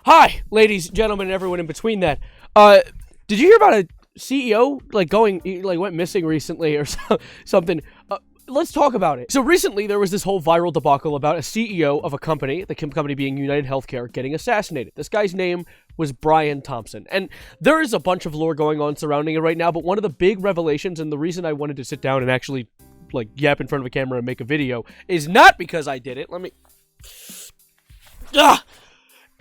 Hi, ladies, gentlemen, and everyone in between that. Did you hear about a CEO went missing recently or something? Let's talk about it. So recently, there was this whole viral debacle about a CEO of a company, the company being United Healthcare, getting assassinated. This guy's name was Brian Thompson. And there is a bunch of lore going on surrounding it right now, but one of the big revelations, and the reason I wanted to sit down and actually, yap in front of a camera and make a video, is not because I did it.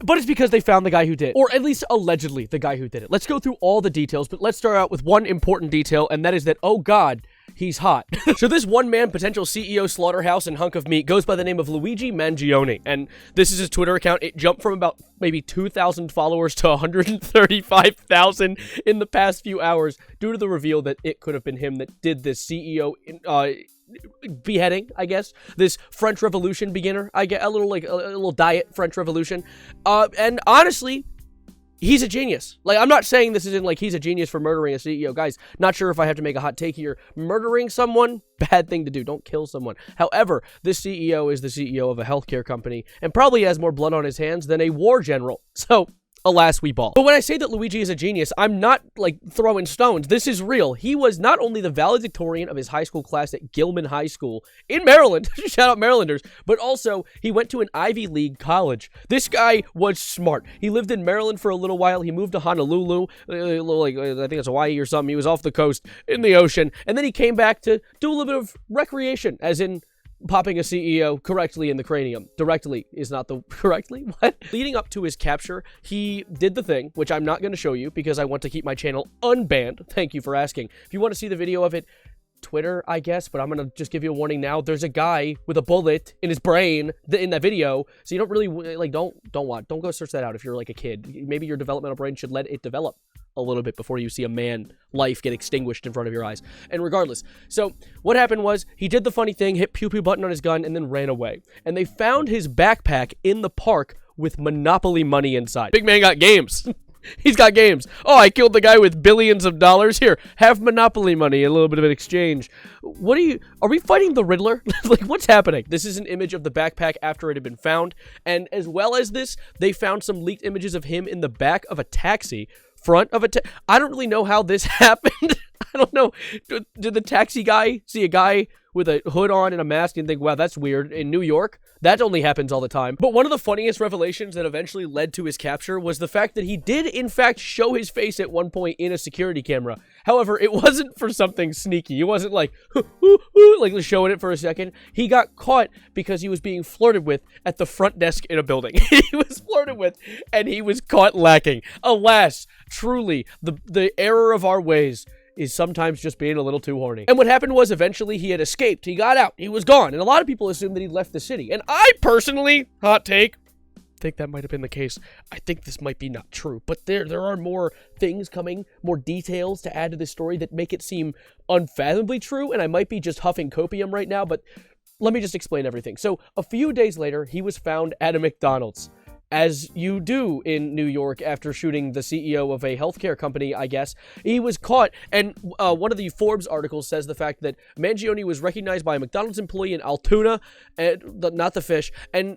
But it's because they found the guy who did it. Or at least allegedly the guy who did it. Let's go through all the details, but let's start out with one important detail, and that is that, oh god, he's hot. So this one-man potential CEO slaughterhouse and hunk of meat goes by the name of Luigi Mangione, and this is his Twitter account. It jumped from about maybe 2,000 followers to 135,000 in the past few hours due to the reveal that it could have been him that did this CEO beheading, I guess. This French Revolution beginner, I get a little diet French Revolution. And honestly, he's a genius. I'm not saying this isn't he's a genius for murdering a CEO. Guys, not sure if I have to make a hot take here. Murdering someone, bad thing to do. Don't kill someone. However, this CEO is the CEO of a healthcare company and probably has more blood on his hands than a war general. So, alas, we ball. But when I say that Luigi is a genius, I'm not, throwing stones. This is real. He was not only the valedictorian of his high school class at Gilman High School in Maryland, shout out Marylanders, but also he went to an Ivy League college. This guy was smart. He lived in Maryland for a little while. He moved to Honolulu, I think it's Hawaii or something. He was off the coast in the ocean, and then he came back to do a little bit of recreation, as in popping a CEO correctly in the cranium. Directly is not the correctly? What? Leading up to his capture, he did the thing, which I'm not going to show you because I want to keep my channel unbanned. Thank you for asking. If you want to see the video of it, Twitter, I guess, but I'm going to just give you a warning now. There's a guy with a bullet in his brain in that video, so you don't really, don't go search that out if you're a kid. Maybe your developmental brain should let it develop a little bit before you see a man life get extinguished in front of your eyes. And regardless, so what happened was he did the funny thing, hit pew pew button on his gun, and then ran away. And they found his backpack in the park with Monopoly money inside. Big man got games. He's got games. Oh, I killed the guy with billions of dollars. Here, have Monopoly money, a little bit of an exchange. Are we fighting the Riddler? What's happening? This is an image of the backpack after it had been found. And as well as this, they found some leaked images of him in the back of a taxi, front of a I don't really know how this happened. I don't know. Did the taxi guy see a guy with a hood on and a mask and think, wow, that's weird? In New York, that only happens all the time. But one of the funniest revelations that eventually led to his capture was the fact that he did, in fact, show his face at one point in a security camera. However, it wasn't for something sneaky. It wasn't showing it for a second. He got caught because he was being flirted with at the front desk in a building. He was flirted with, and he was caught lacking. Alas, truly, the error of our ways is sometimes just being a little too horny. And what happened was eventually he had escaped. He got out. He was gone. And a lot of people assumed that he left the city. And I personally, hot take, think that might have been the case. I think this might be not true. But there are more things coming, more details to add to this story that make it seem unfathomably true. And I might be just huffing copium right now, but let me just explain everything. So a few days later, he was found at a McDonald's. As you do in New York after shooting the CEO of a healthcare company, I guess. He was caught, and one of the Forbes articles says the fact that Mangione was recognized by a McDonald's employee in Altoona, not the fish, and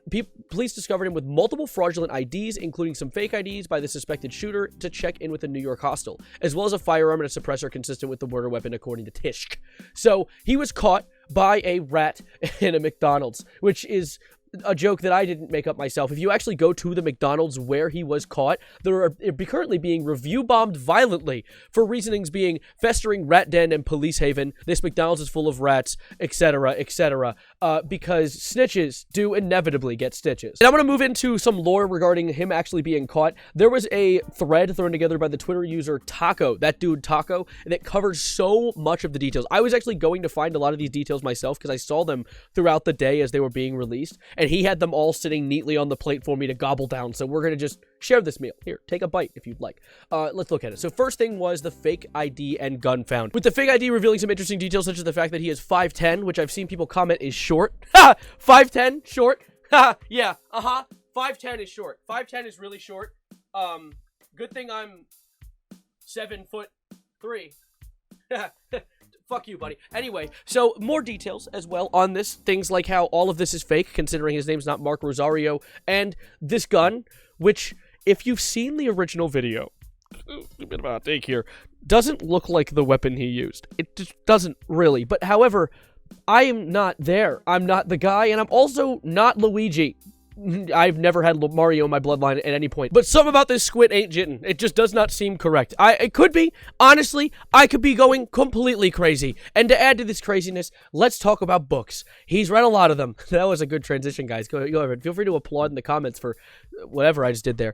police discovered him with multiple fraudulent IDs, including some fake IDs by the suspected shooter to check in with a New York hostel, as well as a firearm and a suppressor consistent with the murder weapon, according to Tishk. So he was caught by a rat in a McDonald's, which is a joke that I didn't make up myself. If you actually go to the McDonald's where he was caught, they're currently being review bombed violently for reasonings being festering rat den and police haven. This McDonald's is full of rats, etc., etc. Because snitches do inevitably get stitches. And I'm going to move into some lore regarding him actually being caught. There was a thread thrown together by the Twitter user Taco, that dude Taco, and it covers so much of the details. I was actually going to find a lot of these details myself because I saw them throughout the day as they were being released. And he had them all sitting neatly on the plate for me to gobble down. So we're going to just share this meal. Here, take a bite if you'd like. Let's look at it. So first thing was the fake ID and gun found. With the fake ID revealing some interesting details, such as the fact that he is 5'10", which I've seen people comment is short. Ha! 5'10", short. Ha! Yeah, 5'10" is short. 5'10" is really short. Good thing I'm 7'3". Fuck you, buddy. Anyway, so more details as well on this. Things like how all of this is fake, considering his name's not Mark Rosario. And this gun, which, if you've seen the original video, a bit of a hot take here, doesn't look like the weapon he used. It just doesn't really. But however, I am not there. I'm not the guy, and I'm also not Luigi. I've never had Mario in my bloodline at any point. But something about this squid ain't jittin'. It just does not seem correct. It could be. Honestly, I could be going completely crazy. And to add to this craziness, let's talk about books. He's read a lot of them. That was a good transition, guys. Go ahead. Feel free to applaud in the comments for whatever I just did there.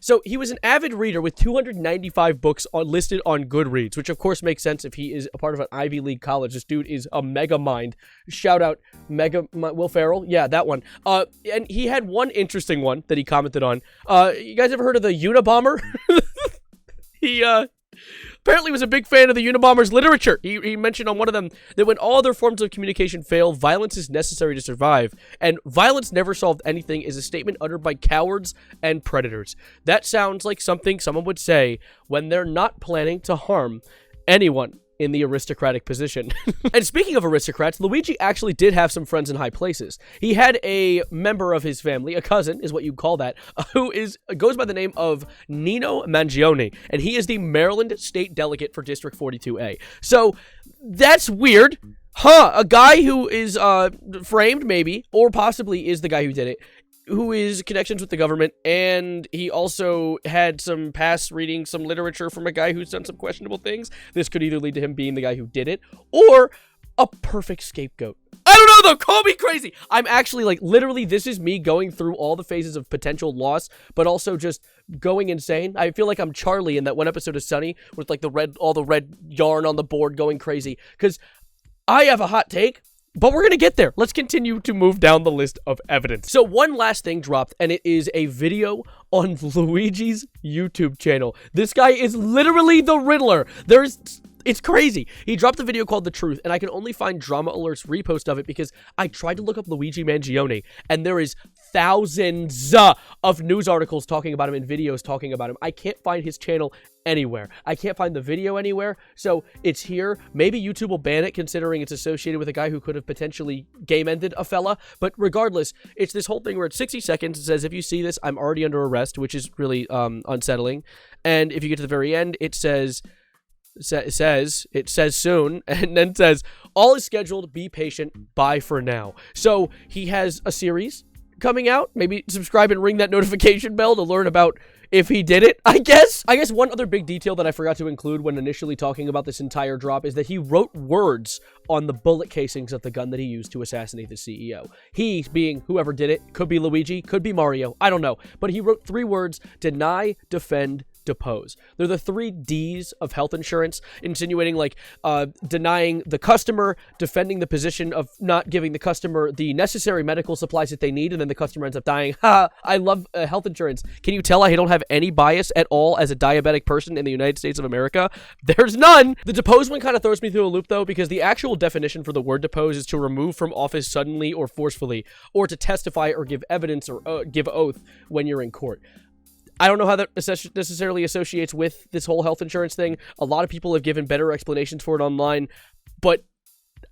So he was an avid reader with 295 books listed on Goodreads, which of course makes sense if he is a part of an Ivy League college. This dude is a mega mind. Shout out Will Ferrell. Yeah, that one. And he had one interesting one that he commented on. You guys ever heard of the Unabomber? He apparently was a big fan of the Unabomber's literature. He mentioned on one of them that when all other forms of communication fail, violence is necessary to survive. And violence never solved anything is a statement uttered by cowards and predators. That sounds like something someone would say when they're not planning to harm anyone in the aristocratic position. And speaking of aristocrats, Luigi actually did have some friends in high places. He had a member of his family, a cousin is what you'd call that, who goes by the name of Nino Mangione, and he is the Maryland state delegate for District 42A. So that's weird. A guy who is framed, maybe, or possibly is the guy who did it, who is connections with the government, and he also had some past reading some literature from a guy who's done some questionable things. This could either lead to him being the guy who did it, or a perfect scapegoat. I don't know, though. Call me crazy. I'm actually, like, literally, this is me going through all the phases of potential loss, but also just going insane. I feel like I'm Charlie in that one episode of Sunny with, like, all the red yarn on the board going crazy, because I have a hot take. But we're going to get there. Let's continue to move down the list of evidence. So one last thing dropped, and it is a video on Luigi's YouTube channel. This guy is literally the Riddler. It's crazy. He dropped a video called The Truth, and I can only find Drama Alert's repost of it because I tried to look up Luigi Mangione, and there is thousands of news articles talking about him and videos talking about him. I can't find his channel anywhere. I can't find the video anywhere, so it's here. Maybe YouTube will ban it considering it's associated with a guy who could have potentially game-ended a fella, but regardless, it's this whole thing where it's 60 seconds. It says, if you see this, I'm already under arrest, which is really unsettling, and if you get to the very end, it says soon, and then says, all is scheduled, be patient, bye for now. So he has a series coming out. Maybe subscribe and ring that notification bell to learn about if he did it, I guess. One other big detail that I forgot to include when initially talking about this entire drop is that he wrote words on the bullet casings of the gun that he used to assassinate the CEO. He, being whoever did it, could be Luigi, could be Mario, I don't know. But he wrote 3 words: deny, defend, depose. They're the 3 D's of health insurance, insinuating like denying the customer, defending the position of not giving the customer the necessary medical supplies that they need, and then the customer ends up dying. Ha! I love health insurance. Can you tell I don't have any bias at all as a diabetic person in the United States of America? There's none! The depose one kind of throws me through a loop, though, because the actual definition for the word depose is to remove from office suddenly or forcefully, or to testify or give evidence or give oath when you're in court. I don't know how that necessarily associates with this whole health insurance thing. A lot of people have given better explanations for it online, but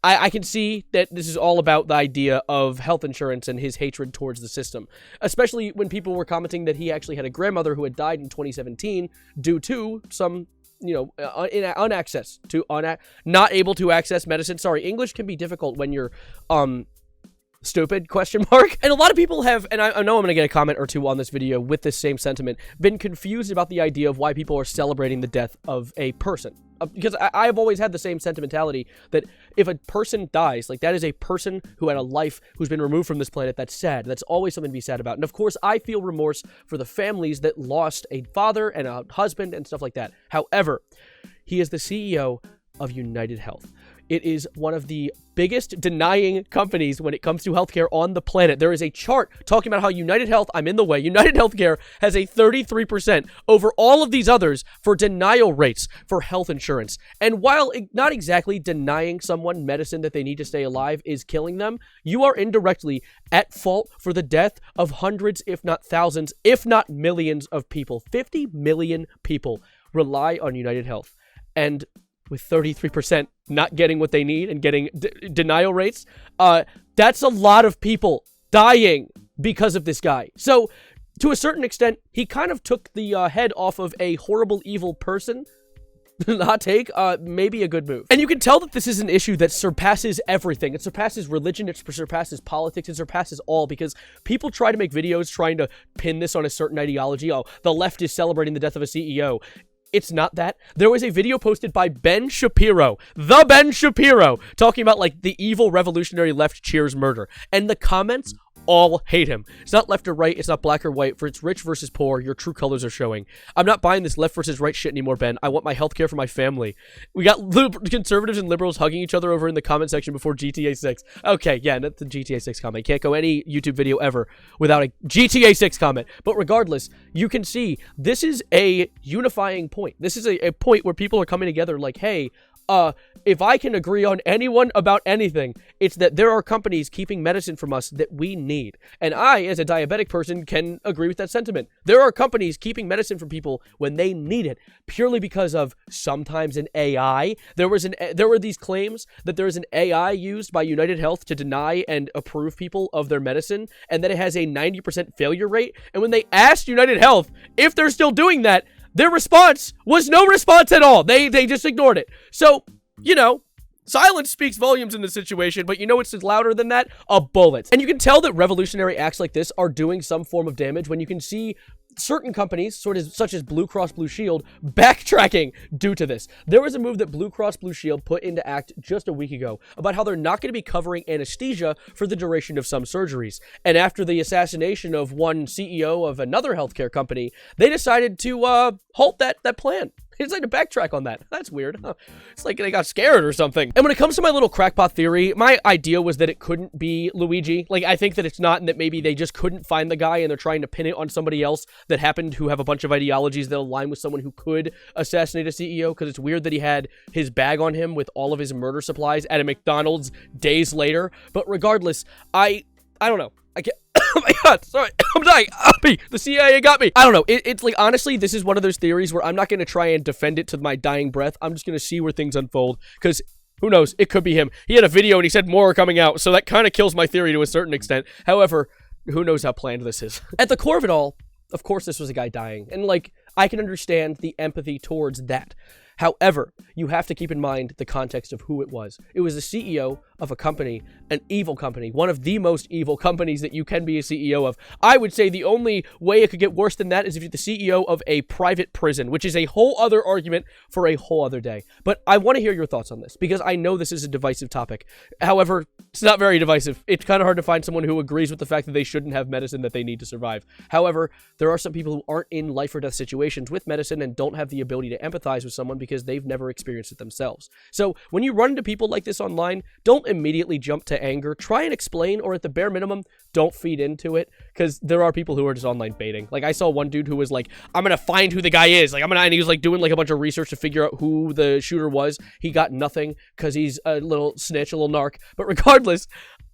I can see that this is all about the idea of health insurance and his hatred towards the system, especially when people were commenting that he actually had a grandmother who had died in 2017 due to some, not able to access medicine. Sorry, English can be difficult when you're, stupid, ? And a lot of people have, and I know I'm going to get a comment or two on this video with this same sentiment, been confused about the idea of why people are celebrating the death of a person. Because I've always had the same sentimentality that if a person dies, like, that is a person who had a life who's been removed from this planet. That's sad. That's always something to be sad about. And of course, I feel remorse for the families that lost a father and a husband and stuff like that. However, he is the CEO of United Health. It is one of the biggest denying companies when it comes to healthcare on the planet. There is a chart talking about how United Health, I'm in the way, United Healthcare has a 33% over all of these others for denial rates for health insurance. And while not exactly denying someone medicine that they need to stay alive is killing them, you are indirectly at fault for the death of hundreds, if not thousands, if not millions of people. 50 million people rely on United Health. And with 33% not getting what they need and getting denial rates, that's a lot of people dying because of this guy. So, to a certain extent, he kind of took the head off of a horrible, evil person. Hot take, maybe a good move. And you can tell that this is an issue that surpasses everything. It surpasses religion, it surpasses politics, it surpasses all, because people try to make videos trying to pin this on a certain ideology. Oh, the left is celebrating the death of a CEO. It's not that. There was a video posted by Ben Shapiro, the Ben Shapiro, talking about, like, the evil revolutionary left cheers murder. And the comments all hate him. It's not left or right, it's not black or white. For it's rich versus poor, your true colors are showing. I'm not buying this left versus right shit anymore, Ben. I want my healthcare for my family. We got conservatives and liberals hugging each other over in the comment section before GTA 6. Okay, yeah, not the GTA 6 comment. Can't go any YouTube video ever without a GTA 6 comment. But regardless, you can see this is a unifying point. This is a point where people are coming together like, hey, if I can agree on anyone about anything, it's that there are companies keeping medicine from us that we need. And I, as a diabetic person, can agree with that sentiment. There are companies keeping medicine from people when they need it, purely because of sometimes an AI. There were these claims that there is an AI used by United Health to deny and approve people of their medicine, and that it has a 90% failure rate. And when they asked United Health if they're still doing that, their response was no response at all. They just ignored it. So, you know, silence speaks volumes in this situation, but you know what's louder than that? A bullet. And you can tell that revolutionary acts like this are doing some form of damage when you can see certain companies, such as Blue Cross Blue Shield, backtracking due to this. There was a move that Blue Cross Blue Shield put into act just a week ago about how they're not going to be covering anesthesia for the duration of some surgeries. And after the assassination of one CEO of another healthcare company, they decided to halt that plan. They decided to backtrack on that. That's weird. Huh? It's like they got scared or something. And when it comes to my little crackpot theory, my idea was that it couldn't be Luigi. Like, I think that it's not, and that maybe they just couldn't find the guy and they're trying to pin it on somebody else that happened to have a bunch of ideologies that align with someone who could assassinate a CEO, because it's weird that he had his bag on him with all of his murder supplies at a McDonald's days later. But regardless, I don't know. I can't. Oh my god, sorry, I'm dying. The CIA got me. I don't know. It's like, honestly, this is one of those theories where I'm not going to try and defend it to my dying breath. I'm just going to see where things unfold, because who knows? It could be him. He had a video and he said more are coming out, so that kind of kills my theory to a certain extent. However, who knows how planned this is. At the core of it all, of course, this was a guy dying, and, like, I can understand the empathy towards that. However, you have to keep in mind the context of who it was. It was the CEO of a company, an evil company, one of the most evil companies that you can be a CEO of. I would say the only way it could get worse than that is if you're the CEO of a private prison, which is a whole other argument for a whole other day. But I want to hear your thoughts on this, because I know this is a divisive topic. However, it's not very divisive. It's kind of hard to find someone who agrees with the fact that they shouldn't have medicine that they need to survive. However, there are some people who aren't in life or death situations with medicine and don't have the ability to empathize with someone because they've never experienced it themselves. So when you run into people like this online, don't immediately jump to anger. Try and explain, or at the bare minimum, don't feed into it, because there are people who are just online baiting. Like, I saw one dude who was like, I'm gonna find who the guy is. Like, and he was like doing like a bunch of research to figure out who the shooter was. He got nothing because he's a little snitch, a little narc. But regardless,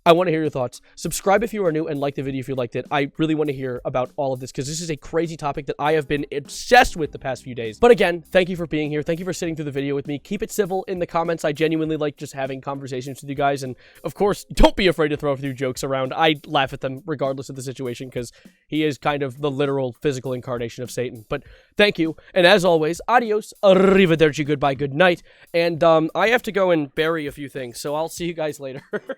I want to hear your thoughts. Subscribe if you are new and like the video if you liked it. I really want to hear about all of this, because this is a crazy topic that I have been obsessed with the past few days. But again, thank you for being here. Thank you for sitting through the video with me. Keep it civil in the comments. I genuinely like just having conversations with you guys. And of course, don't be afraid to throw a few jokes around. I laugh at them regardless of the situation, because he is kind of the literal physical incarnation of Satan. But thank you. And as always, adios, arrivederci, goodbye, good night. And I have to go and bury a few things, so I'll see you guys later.